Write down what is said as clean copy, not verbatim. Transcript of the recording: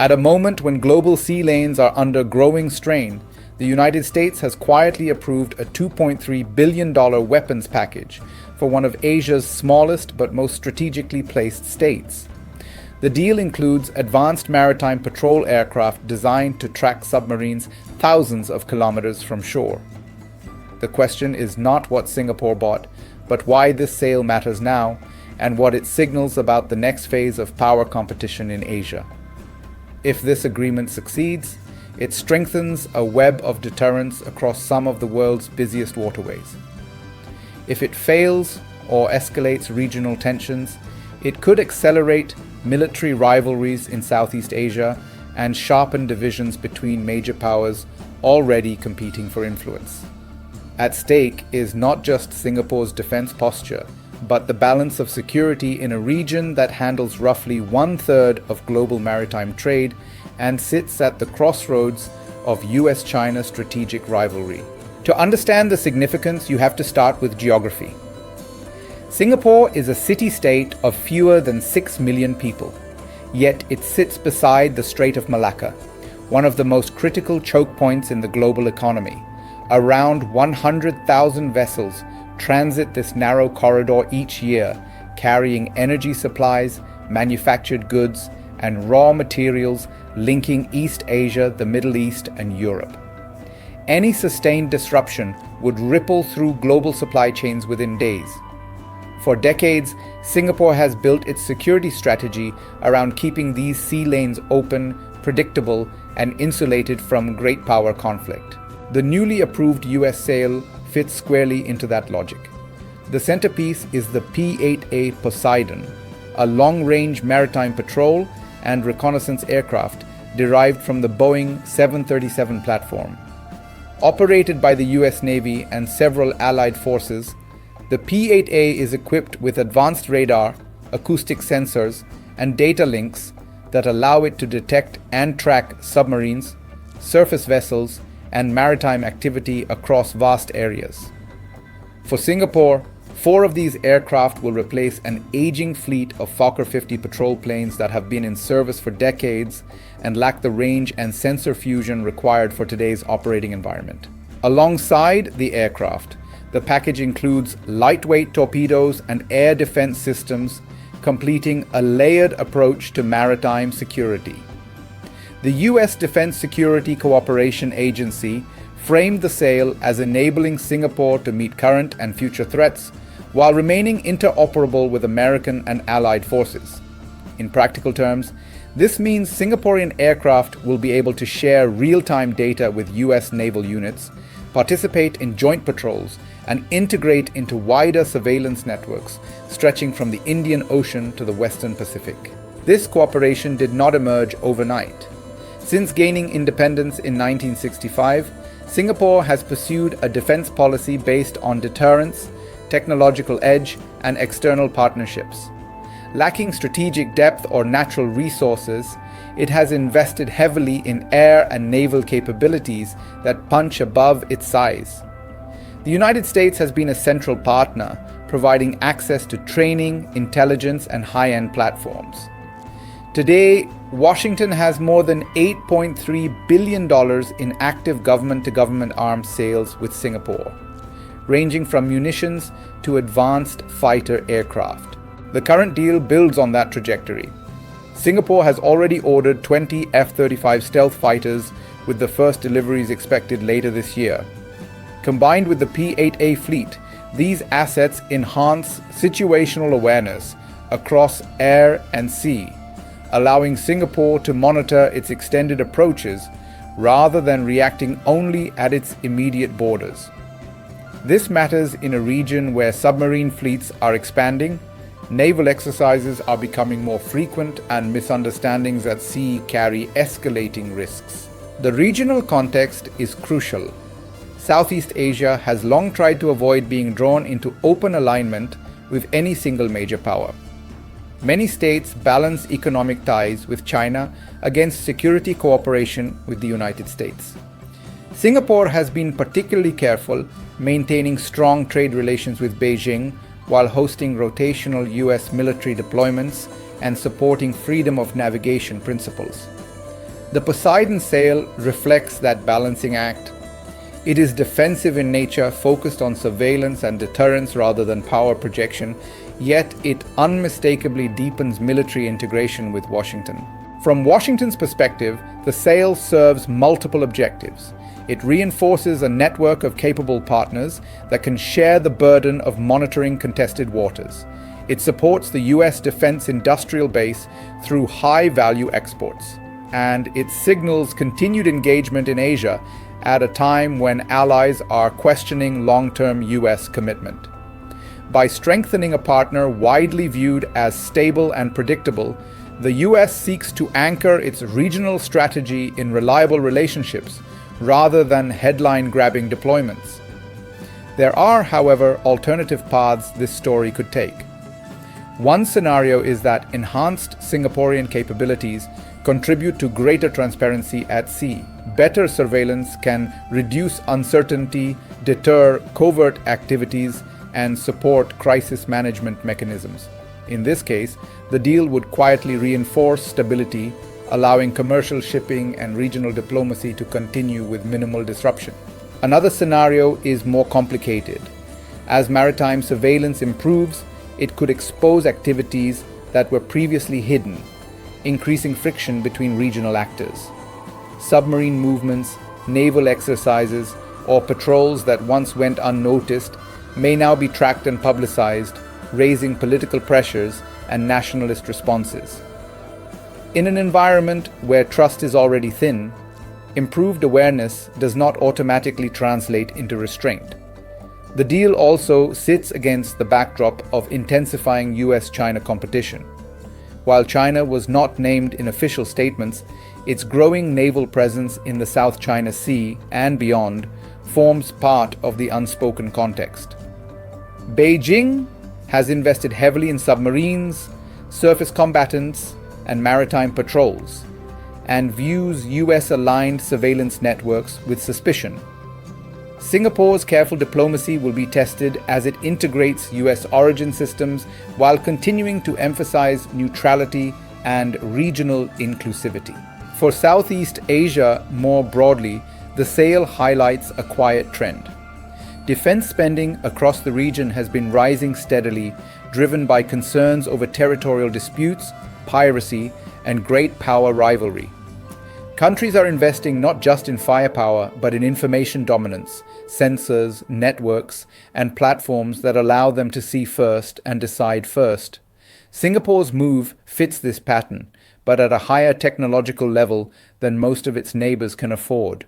At a moment when global sea lanes are under growing strain, the United States has quietly approved a $2.3 billion weapons package for one of Asia's smallest but most strategically placed states. The deal includes advanced maritime patrol aircraft designed to track submarines thousands of kilometers from shore. The question is not what Singapore bought, but why this sale matters now and what it signals about the next phase of power competition in Asia. If this agreement succeeds, it strengthens a web of deterrence across some of the world's busiest waterways. If it fails or escalates regional tensions, it could accelerate military rivalries in Southeast Asia and sharpen divisions between major powers already competing for influence. At stake is not just Singapore's defense posture, but the balance of security in a region that handles roughly 1/3 of global maritime trade and sits at the crossroads of US-China strategic rivalry. To understand the significance, you have to start with geography. Singapore is a city-state of fewer than 6 million people, yet it sits beside the Strait of Malacca, one of the most critical choke points in the global economy. Around 100,000 vessels transit this narrow corridor each year, carrying energy supplies, manufactured goods, and raw materials linking East Asia, the Middle East, and Europe. Any sustained disruption would ripple through global supply chains within days. For decades, Singapore has built its security strategy around keeping these sea lanes open, predictable, and insulated from great power conflict. The newly approved US sale fits squarely into that logic. The centerpiece is the P-8A Poseidon, a long-range maritime patrol and reconnaissance aircraft derived from the Boeing 737 platform. Operated by the US Navy and several allied forces, the P-8A is equipped with advanced radar, acoustic sensors, and data links that allow it to detect and track submarines, surface vessels, and maritime activity across vast areas. For Singapore, 4 of these aircraft will replace an aging fleet of Fokker 50 patrol planes that have been in service for decades and lack the range and sensor fusion required for today's operating environment. Alongside the aircraft, the package includes lightweight torpedoes and air defense systems, completing a layered approach to maritime security. The U.S. Defense Security Cooperation Agency framed the sale as enabling Singapore to meet current and future threats while remaining interoperable with American and allied forces. In practical terms, this means Singaporean aircraft will be able to share real-time data with U.S. naval units, participate in joint patrols, and integrate into wider surveillance networks stretching from the Indian Ocean to the Western Pacific. This cooperation did not emerge overnight. Since gaining independence in 1965, Singapore has pursued a defense policy based on deterrence, technological edge, and external partnerships. Lacking strategic depth or natural resources, it has invested heavily in air and naval capabilities that punch above its size. The United States has been a central partner, providing access to training, intelligence, and high-end platforms. Today, Washington has more than $8.3 billion in active government-to-government arms sales with Singapore, ranging from munitions to advanced fighter aircraft. The current deal builds on that trajectory. Singapore has already ordered 20 F-35 stealth fighters, with the first deliveries expected later this year. Combined with the P-8A fleet, these assets enhance situational awareness across air and sea, allowing Singapore to monitor its extended approaches rather than reacting only at its immediate borders. This matters in a region where submarine fleets are expanding, naval exercises are becoming more frequent, and misunderstandings at sea carry escalating risks. The regional context is crucial. Southeast Asia has long tried to avoid being drawn into open alignment with any single major power. Many states balance economic ties with China against security cooperation with the United States. Singapore has been particularly careful, maintaining strong trade relations with Beijing while hosting rotational US military deployments and supporting freedom of navigation principles. The Poseidon sale reflects that balancing act. It is defensive in nature, focused on surveillance and deterrence rather than power projection, yet it unmistakably deepens military integration with Washington. From Washington's perspective, the sale serves multiple objectives. It reinforces a network of capable partners that can share the burden of monitoring contested waters. It supports the U.S. defense industrial base through high-value exports. And it signals continued engagement in Asia at a time when allies are questioning long-term U.S. commitment. By strengthening a partner widely viewed as stable and predictable, the U.S. seeks to anchor its regional strategy in reliable relationships rather than headline-grabbing deployments. There are, however, alternative paths this story could take. One scenario is that enhanced Singaporean capabilities contribute to greater transparency at sea. Better surveillance can reduce uncertainty, deter covert activities, and support crisis management mechanisms. In this case, the deal would quietly reinforce stability, allowing commercial shipping and regional diplomacy to continue with minimal disruption. Another scenario is more complicated. As maritime surveillance improves, it could expose activities that were previously hidden, increasing friction between regional actors. Submarine movements, naval exercises, or patrols that once went unnoticed may now be tracked and publicized, raising political pressures and nationalist responses. In an environment where trust is already thin, improved awareness does not automatically translate into restraint. The deal also sits against the backdrop of intensifying US-China competition. While China was not named in official statements, its growing naval presence in the South China Sea and beyond forms part of the unspoken context. Beijing has invested heavily in submarines, surface combatants, and maritime patrols, and views US-aligned surveillance networks with suspicion. Singapore's careful diplomacy will be tested as it integrates US origin systems while continuing to emphasize neutrality and regional inclusivity. For Southeast Asia more broadly, the sale highlights a quiet trend. Defense spending across the region has been rising steadily, driven by concerns over territorial disputes, piracy, and great power rivalry. Countries are investing not just in firepower, but in information dominance, sensors, networks, and platforms that allow them to see first and decide first. Singapore's move fits this pattern, but at a higher technological level than most of its neighbors can afford.